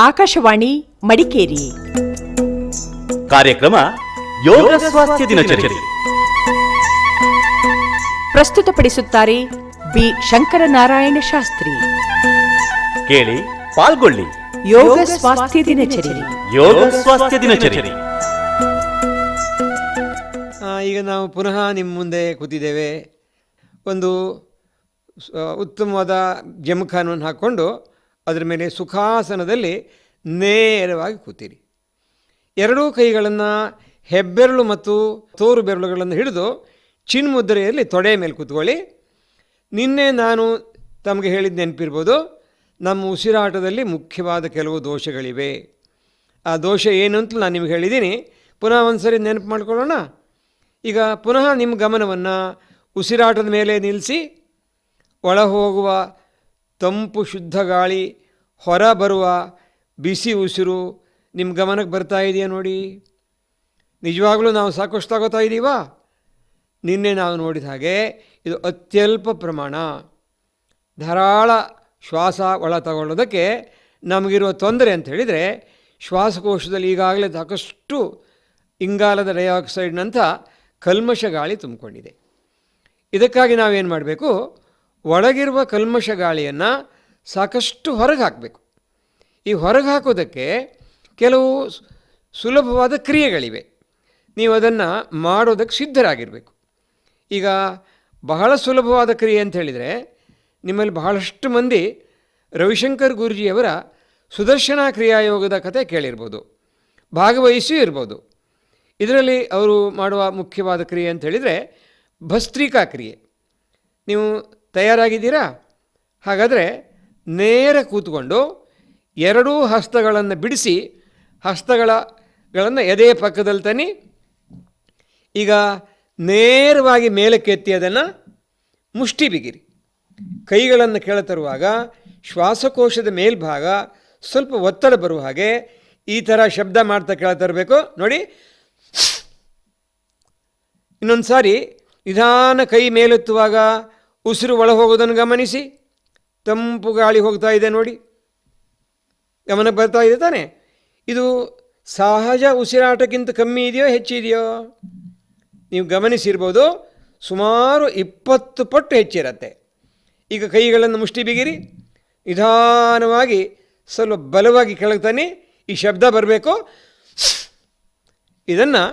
ಆಕಾಶವಾಣಿ ಮಡಿಕೇರಿ. ಕಾರ್ಯಕ್ರಮ ಯೋಗ ಸ್ವಾಸ್ಥ್ಯ ದಿನಚರಿ. ಪ್ರಸ್ತುತಪಡಿಸುತ್ತಾರೆ ಬಿ ಶಂಕರನಾರಾಯಣ ಶಾಸ್ತ್ರಿ. ಕೇಳಿ, ಪಾಲ್ಗೊಳ್ಳಿ. ಯೋಗ ಸ್ವಾಸ್ಥ್ಯ ದಿನಚರಿ. ಯೋಗ ಸ್ವಾಸ್ಥ್ಯ ದಿನಚರಿ. ಈಗ ನಾವು ಪುನಃ ನಿಮ್ಮ ಮುಂದೆ ಕೂತಿದ್ದೇವೆ. ಒಂದು ಉತ್ತಮವಾದ ಜಮಖಾನವನ್ನು ಹಾಕ್ಕೊಂಡು ಅದರ ಮೇಲೆ ಸುಖಾಸನದಲ್ಲಿ ನೇರವಾಗಿ ಕೂತೀರಿ. ಎರಡೂ ಕೈಗಳನ್ನು ಹೆಬ್ಬೆರಳು ಮತ್ತು ತೋರು ಬೆರಳುಗಳನ್ನು ಹಿಡಿದು ಚಿನ್ಮುದ್ರೆಯಲ್ಲಿ ತೊಡೆ ಮೇಲೆ ಕೂತ್ಕೊಳ್ಳಿ. ನಿನ್ನೆ ನಾನು ತಮಗೆ ಹೇಳಿದ ನೆನಪಿರ್ಬೋದು, ನಮ್ಮ ಉಸಿರಾಟದಲ್ಲಿ ಮುಖ್ಯವಾದ ಕೆಲವು ದೋಷಗಳಿವೆ. ಆ ದೋಷ ಏನು ಅಂತ ನಾನು ನಿಮಗೆ ಹೇಳಿದ್ದೀನಿ. ಪುನಃ ಒಂದು ಸರಿ ನೆನಪು ಮಾಡ್ಕೊಳ್ಳೋಣ. ಈಗ ಪುನಃ ನಿಮ್ಮ ಗಮನವನ್ನು ಉಸಿರಾಟದ ಮೇಲೆ ನಿಲ್ಲಿಸಿ, ಒಳ ಹೋಗುವ ತಂಪು ಶುದ್ಧ ಗಾಳಿ, ಹೊರ ಬರುವ ಬಿಸಿ ಉಸಿರು ನಿಮ್ಮ ಗಮನಕ್ಕೆ ಬರ್ತಾ ಇದೆಯಾ ನೋಡಿ. ನಿಜವಾಗಲೂ ನಾವು ಸಾಕಷ್ಟು ತಗೋತಾ ಇದ್ದೀವಾ? ನಿನ್ನೆ ನಾವು ನೋಡಿದ ಹಾಗೆ ಇದು ಅತ್ಯಲ್ಪ ಪ್ರಮಾಣ. ಧಾರಾಳ ಶ್ವಾಸ ಒಳ ತಗೊಳ್ಳೋದಕ್ಕೆ ನಮಗಿರುವ ತೊಂದರೆ ಅಂತ ಹೇಳಿದರೆ, ಶ್ವಾಸಕೋಶದಲ್ಲಿ ಈಗಾಗಲೇ ಸಾಕಷ್ಟು ಇಂಗಾಲದ ಡೈಆಕ್ಸೈಡ್ನಂಥ ಕಲ್ಮಶ ಗಾಳಿ ತುಂಬಿಕೊಂಡಿದೆ. ಇದಕ್ಕಾಗಿ ನಾವೇನು ಮಾಡಬೇಕು? ಒಳಗಿರುವ ಕಲ್ಮಶ ಗಾಳಿಯನ್ನು ಸಾಕಷ್ಟು ಹೊರಗೆ ಹಾಕಬೇಕು. ಈ ಹೊರಗೆ ಹಾಕೋದಕ್ಕೆ ಕೆಲವು ಸುಲಭವಾದ ಕ್ರಿಯೆಗಳಿವೆ. ನೀವು ಅದನ್ನು ಮಾಡೋದಕ್ಕೆ ಸಿದ್ಧರಾಗಿರಬೇಕು. ಈಗ ಬಹಳ ಸುಲಭವಾದ ಕ್ರಿಯೆ ಅಂತ ಹೇಳಿದರೆ, ನಿಮ್ಮಲ್ಲಿ ಬಹಳಷ್ಟು ಮಂದಿ ರವಿಶಂಕರ್ ಗುರೂಜಿಯವರ ಸುದರ್ಶನ ಕ್ರಿಯಾಯೋಗದ ಕತೆ ಕೇಳಿರ್ಬೋದು, ಭಾಗವಹಿಸಿ ಇರ್ಬೋದು. ಇದರಲ್ಲಿ ಅವರು ಮಾಡುವ ಮುಖ್ಯವಾದ ಕ್ರಿಯೆ ಅಂತ ಹೇಳಿದರೆ ಭಸ್ತ್ರಿಕಾ ಕ್ರಿಯೆ. ನೀವು ತಯಾರಾಗಿದ್ದೀರಾ? ಹಾಗಾದರೆ ನೇರ ಕೂತ್ಕೊಂಡು ಎರಡೂ ಹಸ್ತಗಳನ್ನು ಬಿಡಿಸಿ, ಹಸ್ತಗಳನ್ನು ಎದೆಯ ಪಕ್ಕದಲ್ಲಿ ತನ್ನಿ. ಈಗ ನೇರವಾಗಿ ಮೇಲಕ್ಕೆತ್ತಿ ಅದನ್ನು ಮುಷ್ಟಿ ಬಿಗಿರಿ. ಕೈಗಳನ್ನು ಕೆಳತರುವಾಗ ಶ್ವಾಸಕೋಶದ ಮೇಲ್ಭಾಗ ಸ್ವಲ್ಪ ಒತ್ತಡ ಬರುವ ಹಾಗೆ ಈ ಥರ ಶಬ್ದ ಮಾಡ್ತಾ ಕೆಳತರಬೇಕು ನೋಡಿ. ಇನ್ನೊಂದು ಸಾರಿ ನಿಧಾನ ಕೈ ಮೇಲೆತ್ತುವಾಗ ಉಸಿರು ಒಳ ಹೋಗೋದನ್ನು ಗಮನಿಸಿ. ತಂಪು ಗಾಳಿ ಹೋಗ್ತಾ ಇದೆ ನೋಡಿ, ಗಮನಕ್ಕೆ ಬರ್ತಾ ಇದೆ ತಾನೆ? ಇದು ಸಹಜ ಉಸಿರಾಟಕ್ಕಿಂತ ಕಮ್ಮಿ ಇದೆಯೋ ಹೆಚ್ಚಿದೆಯೋ? ನೀವು ಗಮನಿಸಿರ್ಬೋದು, ಸುಮಾರು 20 ಪಟ್ಟು ಹೆಚ್ಚಿರತ್ತೆ. ಈಗ ಕೈಗಳನ್ನು ಮುಷ್ಟಿ ಬಿಗಿರಿ, ನಿಧಾನವಾಗಿ ಸ್ವಲ್ಪ ಬಲವಾಗಿ ಕೆಳಗೆ ತನ್ನಿ. ಈ ಶಬ್ದ ಬರಬೇಕು. ಇದನ್ನು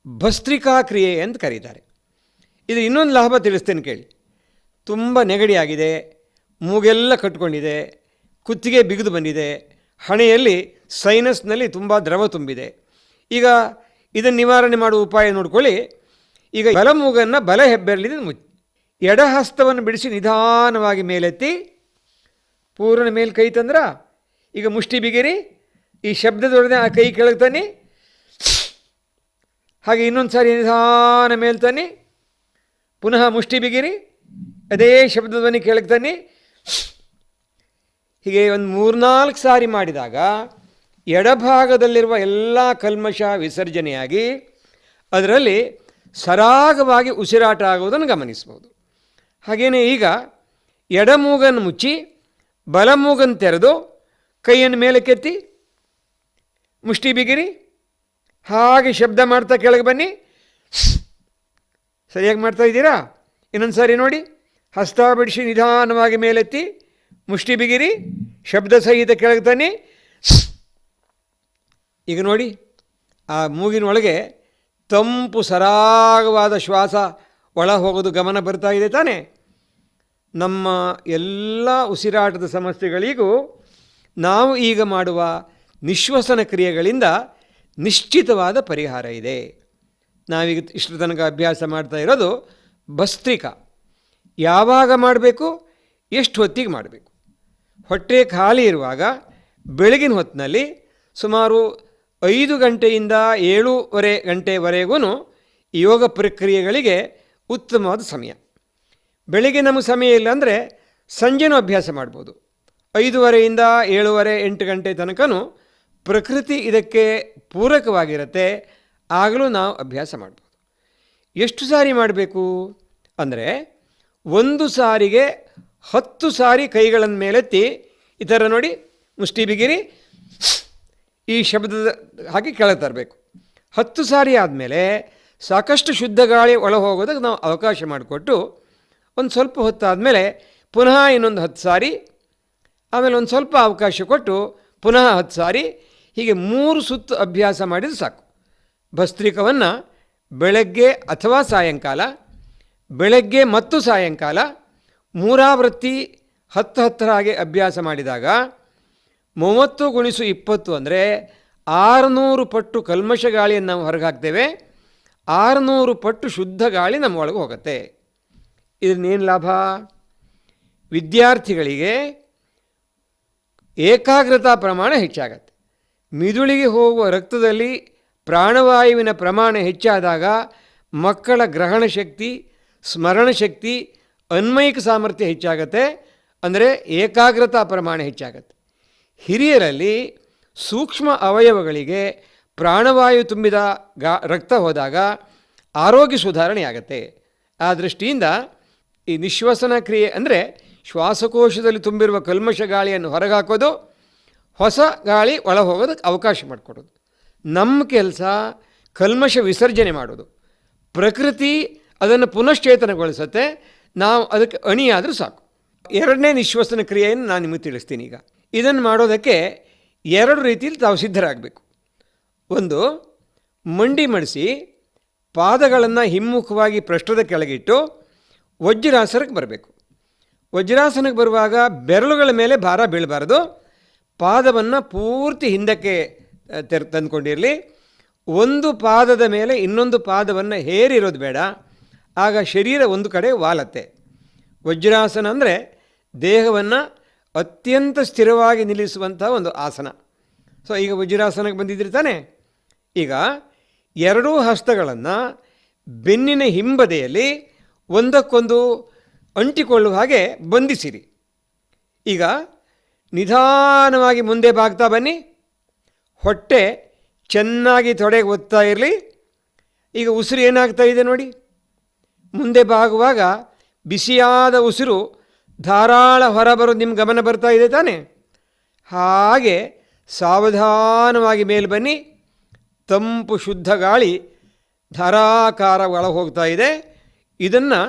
ಭಸ್ತ್ರಿಕಾ ಕ್ರಿಯೆ ಅಂತ ಕರೀತಾರೆ. ಇದು ಇನ್ನೊಂದು ಲಾಭ ತಿಳಿಸ್ತೇನೆ ಕೇಳಿ. ತುಂಬ ನೆಗಡಿ ಆಗಿದೆ, ಮೂಗೆಲ್ಲ ಕಟ್ಕೊಂಡಿದೆ, ಕುತ್ತಿಗೆ ಬಿಗಿದು ಬಂದಿದೆ, ಹಣೆಯಲ್ಲಿ ಸೈನಸ್ನಲ್ಲಿ ತುಂಬ ದ್ರವ ತುಂಬಿದೆ. ಈಗ ಇದನ್ನು ನಿವಾರಣೆ ಮಾಡುವ ಉಪಾಯ ನೋಡ್ಕೊಳ್ಳಿ. ಈಗ ಬಲ ಮೂಗನ್ನು ಬಲ ಹೆಬ್ಬೆರಳಿದೆ ಮುಚ್ಚಿ, ಎಡ ಹಸ್ತವನ್ನು ಬಿಡಿಸಿ ನಿಧಾನವಾಗಿ ಮೇಲೆತ್ತಿ ಪೂರ್ಣ ಮೇಲೆ ಕೈ ತಂದ್ರ. ಈಗ ಮುಷ್ಟಿ ಬಿಗಿರಿ, ಈ ಶಬ್ದದೊಡನೆ ಆ ಕೈ ಕೆಳಗೆ ತನ್ನಿ. ಹಾಗೆ ಇನ್ನೊಂದು ಸಾರಿ ನಿಧಾನ ಮೇಲೆ ತನ್ನಿ, ಪುನಃ ಮುಷ್ಟಿ ಬಿಗಿರಿ, ಅದೇ ಶಬ್ದಧ್ವನಿ ಕೆಳಗೆ ತನ್ನಿ. ಹೀಗೆ ಒಂದು 3-4 ಸಾರಿ ಮಾಡಿದಾಗ ಎಡಭಾಗದಲ್ಲಿರುವ ಎಲ್ಲ ಕಲ್ಮಶ ವಿಸರ್ಜನೆಯಾಗಿ ಅದರಲ್ಲಿ ಸರಾಗವಾಗಿ ಉಸಿರಾಟ ಆಗುವುದನ್ನು ಗಮನಿಸ್ಬೋದು. ಹಾಗೆಯೇ ಈಗ ಎಡಮೂಗನ್ನು ಮುಚ್ಚಿ ಬಲಮೂಗನ್ನು ತೆರೆದು ಕೈಯನ್ನು ಮೇಲಕ್ಕೆತ್ತಿ ಮುಷ್ಟಿ ಬಿಗಿರಿ. ಹಾಗೆ ಶಬ್ದ ಮಾಡ್ತಾ ಕೆಳಗೆ ಬನ್ನಿ. ಸರಿಯಾಗಿ ಮಾಡ್ತಾ ಇದ್ದೀರಾ? ಇನ್ನೊಂದು ಸಾರಿ ನೋಡಿ. ಹಸ್ತ ಬಿಡಿಸಿ ನಿಧಾನವಾಗಿ ಮೇಲೆತ್ತಿ ಮುಷ್ಟಿ ಬಿಗಿರಿ, ಶಬ್ದ ಸಹಿತ ಕೆಳಗೆ ತನ್ನಿ. ಈಗ ನೋಡಿ, ಆ ಮೂಗಿನೊಳಗೆ ತಂಪು ಸರಾಗವಾದ ಶ್ವಾಸ ಒಳ ಹೋಗೋದು ಗಮನ ಬರ್ತಾ ಇದೆ ತಾನೆ? ನಮ್ಮ ಎಲ್ಲ ಉಸಿರಾಟದ ಸಮಸ್ಯೆಗಳಿಗೂ ನಾವು ಈಗ ಮಾಡುವ ನಿಶ್ವಸನ ಕ್ರಿಯೆಗಳಿಂದ ನಿಶ್ಚಿತವಾದ ಪರಿಹಾರ ಇದೆ. ನಾವೀಗ ಇಷ್ಟರ ತನಕ ಅಭ್ಯಾಸ ಮಾಡ್ತಾ ಇರೋದು ಭಸ್ತ್ರಿಕಾ. ಯಾವಾಗ ಮಾಡಬೇಕು, ಎಷ್ಟು ಹೊತ್ತಿಗೆ ಮಾಡಬೇಕು? ಹೊಟ್ಟೆ ಖಾಲಿ ಇರುವಾಗ ಬೆಳಗಿನ ಹೊತ್ತಿನಲ್ಲಿ ಸುಮಾರು 5 ಗಂಟೆಯಿಂದ 7:30 ಗಂಟೆವರೆಗೂ ಯೋಗ ಪ್ರಕ್ರಿಯೆಗಳಿಗೆ ಉತ್ತಮವಾದ ಸಮಯ. ಬೆಳಿಗ್ಗೆ ನಮಗೆ ಸಮಯ ಇಲ್ಲ ಅಂದರೆ ಸಂಜೆನೂ ಅಭ್ಯಾಸ ಮಾಡ್ಬೋದು. 5:30ಯಿಂದ 7:30, 8 ಗಂಟೆ ತನಕನೂ ಪ್ರಕೃತಿ ಇದಕ್ಕೆ ಪೂರಕವಾಗಿರುತ್ತೆ. ಆಗಲೂ ನಾವು ಅಭ್ಯಾಸ ಮಾಡ್ಬೋದು. ಎಷ್ಟು ಸಾರಿ ಮಾಡಬೇಕು ಅಂದರೆ, ಒಂದು ಸಾರಿಗೆ 10 ಸಾರಿ ಕೈಗಳನ್ನು ಮೇಲೆತ್ತಿ ಈ ಥರ ನೋಡಿ, ಮುಷ್ಟಿ ಬಿಗಿರಿ, ಈ ಶಬ್ದದ ಹಾಗೆ ಕೆಳಗೆ ತರಬೇಕು. 10 ಸಾರಿ ಆದಮೇಲೆ ಸಾಕಷ್ಟು ಶುದ್ಧ ಗಾಳಿ ಒಳ ಹೋಗೋದಕ್ಕೆ ನಾವು ಅವಕಾಶ ಮಾಡಿಕೊಟ್ಟು ಒಂದು ಸ್ವಲ್ಪ ಹೊತ್ತಾದಮೇಲೆ ಪುನಃ ಇನ್ನೊಂದು 10 ಸಾರಿ, ಆಮೇಲೆ ಒಂದು ಸ್ವಲ್ಪ ಅವಕಾಶ ಕೊಟ್ಟು ಪುನಃ 10 ಸಾರಿ, ಹೀಗೆ 3 ಸುತ್ತು ಅಭ್ಯಾಸ ಮಾಡಿದರೆ ಸಾಕು. ಭಸ್ತ್ರಿಕವನ್ನು ಬೆಳಗ್ಗೆ ಅಥವಾ ಸಾಯಂಕಾಲ, ಬೆಳಗ್ಗೆ ಮತ್ತು ಸಾಯಂಕಾಲ ಮೂರಾವೃತ್ತಿ 10 ಹಾಗೆ ಅಭ್ಯಾಸ ಮಾಡಿದಾಗ 30 × 20 ಅಂದರೆ 600 ಪಟ್ಟು ಕಲ್ಮಶ ಗಾಳಿಯನ್ನು ನಾವು ಹೊರಗೆ ಹಾಕ್ತೇವೆ. 600 ಪಟ್ಟು ಶುದ್ಧ ಗಾಳಿ ನಮ್ಮ ಒಳಗೆ ಹೋಗುತ್ತೆ. ಇದನ್ನೇನು ಲಾಭ? ವಿದ್ಯಾರ್ಥಿಗಳಿಗೆ ಏಕಾಗ್ರತಾ ಪ್ರಮಾಣ ಹೆಚ್ಚಾಗತ್ತೆ. ಮಿದುಳಿಗೆ ಹೋಗುವ ರಕ್ತದಲ್ಲಿ ಪ್ರಾಣವಾಯುವಿನ ಪ್ರಮಾಣ ಹೆಚ್ಚಾದಾಗ ಮಕ್ಕಳ ಗ್ರಹಣ ಶಕ್ತಿ, ಸ್ಮರಣ ಶಕ್ತಿ, ಅನ್ವಯಿಕ ಸಾಮರ್ಥ್ಯ ಹೆಚ್ಚಾಗತ್ತೆ. ಅಂದರೆ ಏಕಾಗ್ರತಾ ಪ್ರಮಾಣ ಹೆಚ್ಚಾಗತ್ತೆ. ಹಿರಿಯರಲ್ಲಿ ಸೂಕ್ಷ್ಮ ಅವಯವಗಳಿಗೆ ಪ್ರಾಣವಾಯು ತುಂಬಿದ ರಕ್ತ ಹೋದಾಗ ಆರೋಗ್ಯ ಸುಧಾರಣೆಯಾಗತ್ತೆ. ಆ ದೃಷ್ಟಿಯಿಂದ ಈ ನಿಶ್ವಸನ ಕ್ರಿಯೆ ಅಂದರೆ ಶ್ವಾಸಕೋಶದಲ್ಲಿ ತುಂಬಿರುವ ಕಲ್ಮಶ ಗಾಳಿಯನ್ನು ಹೊರಗೆ ಹಾಕೋದು, ಹೊಸ ಗಾಳಿ ಒಳ ಹೋಗೋದಕ್ಕೆ ಅವಕಾಶ ಮಾಡಿಕೊಡೋದು. ನಮ್ಮ ಕೆಲಸ ಕಲ್ಮಶ ವಿಸರ್ಜನೆ ಮಾಡೋದು. ಪ್ರಕೃತಿ ಅದನ್ನು ಪುನಶ್ಚೇತನಗೊಳಿಸುತ್ತೆ, ನಾವು ಅದಕ್ಕೆ ಅಣಿಯಾದರೂ ಸಾಕು. 2ನೇ ನಿಶ್ವಸನ ಕ್ರಿಯೆಯನ್ನು ನಾನು ನಿಮಗೆ ತಿಳಿಸ್ತೀನಿ. ಈಗ ಇದನ್ನು ಮಾಡೋದಕ್ಕೆ 2 ರೀತಿಯಲ್ಲಿ ತಾವು ಸಿದ್ಧರಾಗಬೇಕು. ಒಂದು, ಮಂಡಿ ಮಡಿಸಿ ಪಾದಗಳನ್ನು ಹಿಮ್ಮುಖವಾಗಿ ಪೃಷ್ಠದ ಕೆಳಗಿಟ್ಟು ವಜ್ರಾಸನಕ್ಕೆ ಬರಬೇಕು. ವಜ್ರಾಸನಕ್ಕೆ ಬರುವಾಗ ಬೆರಳುಗಳ ಮೇಲೆ ಭಾರ ಬೀಳಬಾರ್ದು. ಪಾದವನ್ನು ಪೂರ್ತಿ ಹಿಂದಕ್ಕೆ ತಂದುಕೊಂಡಿರಲಿ. ಒಂದು ಪಾದದ ಮೇಲೆ ಇನ್ನೊಂದು ಪಾದವನ್ನು ಹೇರಿರೋದು ಬೇಡ, ಆಗ ಶರೀರ ಒಂದು ಕಡೆ ವಾಲತ್ತೆ. ವಜ್ರಾಸನ ಅಂದರೆ ದೇಹವನ್ನು ಅತ್ಯಂತ ಸ್ಥಿರವಾಗಿ ನಿಲ್ಲಿಸುವಂಥ ಒಂದು ಆಸನ. ಸೊ ಈಗ ವಜ್ರಾಸನಕ್ಕೆ ಬಂದಿದ್ರಿ ತಾನೆ. ಈಗ 2 ಹಸ್ತಗಳನ್ನು ಬೆನ್ನಿನ ಹಿಂಬದಿಯಲ್ಲಿ ಒಂದಕ್ಕೊಂದು ಅಂಟಿಕೊಳ್ಳುವ ಹಾಗೆ ಬಂಧಿಸಿರಿ. ಈಗ ನಿಧಾನವಾಗಿ ಮುಂದೆ ಬಾಗ್ತಾ ಬನ್ನಿ. ಹೊಟ್ಟೆ ಚೆನ್ನಾಗಿ ತೊಡೆಗೆ ಒತ್ತಾ ಇರಲಿ. ಈಗ ಉಸಿರು ಏನಾಗ್ತಾ ಇದೆ ನೋಡಿ. ಮುಂದೆ ಬಾಗುವಾಗ ಬಿಸಿಯಾದ ಉಸಿರು ಧಾರಾಳ ಹೊರಬರೋದು ನಿಮ್ಮ ಗಮನ ಬರ್ತಾ ಇದೆ ತಾನೆ. ಹಾಗೆ ಸಾವಧಾನವಾಗಿ ಮೇಲೆ ಬನ್ನಿ. ತಂಪು ಶುದ್ಧ ಗಾಳಿ ಧಾರಾಕಾರ ಒಳ ಹೋಗ್ತಾ ಇದೆ. ಇದನ್ನು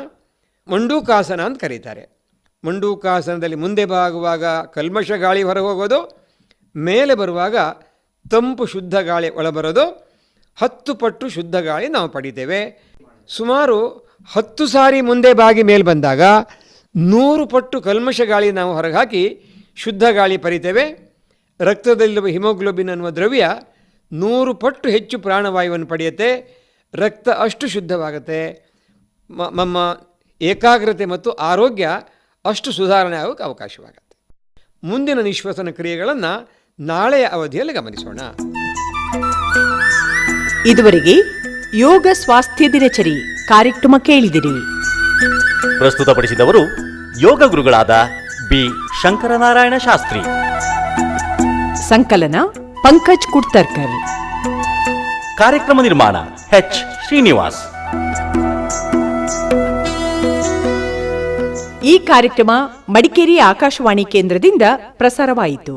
ಮಂಡೂಕಾಸನ ಅಂತ ಕರೀತಾರೆ. ಮಂಡೂಕಾಸನದಲ್ಲಿ ಮುಂದೆ ಬಾಗುವಾಗ ಕಲ್ಮಶ ಗಾಳಿ ಹೊರಗೆ ಹೋಗೋದು, ಮೇಲೆ ಬರುವಾಗ ತಂಪು ಶುದ್ಧ ಗಾಳಿ ಒಳಬರೋದು. 10 ಪಟ್ಟು ಶುದ್ಧ ಗಾಳಿ ನಾವು ಪಡಿತೇವೆ. ಸುಮಾರು 10 ಸಾರಿ ಮುಂದೆ ಬಾಗಿ ಮೇಲೆ ಬಂದಾಗ 100 ಪಟ್ಟು ಕಲ್ಮಶ ಗಾಳಿ ನಾವು ಹೊರಗೆ ಹಾಕಿ ಶುದ್ಧ ಗಾಳಿ ಪಡಿತೇವೆ. ರಕ್ತದಲ್ಲಿರುವ ಹಿಮೋಗ್ಲೋಬಿನ್ ಅನ್ನುವ ದ್ರವ್ಯ 100 ಪಟ್ಟು ಹೆಚ್ಚು ಪ್ರಾಣವಾಯುವನ್ನು ಪಡೆಯುತ್ತೆ. ರಕ್ತ ಅಷ್ಟು ಶುದ್ಧವಾಗುತ್ತೆ. ನಮ್ಮ ಏಕಾಗ್ರತೆ ಮತ್ತು ಆರೋಗ್ಯ ಅಷ್ಟು ಸುಧಾರಣೆ ಆಗೋಕ್ಕೆ ಅವಕಾಶವಾಗುತ್ತೆ. ಮುಂದಿನ ನಿಶ್ವಸನ ಕ್ರಿಯೆಗಳನ್ನು ನಾಳೆಯ ಅವಧಿಯಲ್ಲಿ ಗಮನಿಸೋಣ. ಇದುವರೆಗೆ ಯೋಗ ಸ್ವಾಸ್ಥ್ಯ ದಿನಚರಿ ಕಾರ್ಯಕ್ರಮ ಕೇಳಿದಿರಿ. ಪ್ರಸ್ತುತಪಡಿಸಿದವರು ಯೋಗ ಗುರುಗಳಾದ ಬಿ ಶಂಕರನಾರಾಯಣ ಶಾಸ್ತ್ರಿ. ಸಂಕಲನ ಪಂಕಜ್ ಕುಡ್ತರ್ಕರ್. ಕಾರ್ಯಕ್ರಮ ನಿರ್ಮಾಣ ಎಚ್ ಶ್ರೀನಿವಾಸ್. ಈ ಕಾರ್ಯಕ್ರಮ ಮಡಿಕೇರಿ ಆಕಾಶವಾಣಿ ಕೇಂದ್ರದಿಂದ ಪ್ರಸಾರವಾಯಿತು.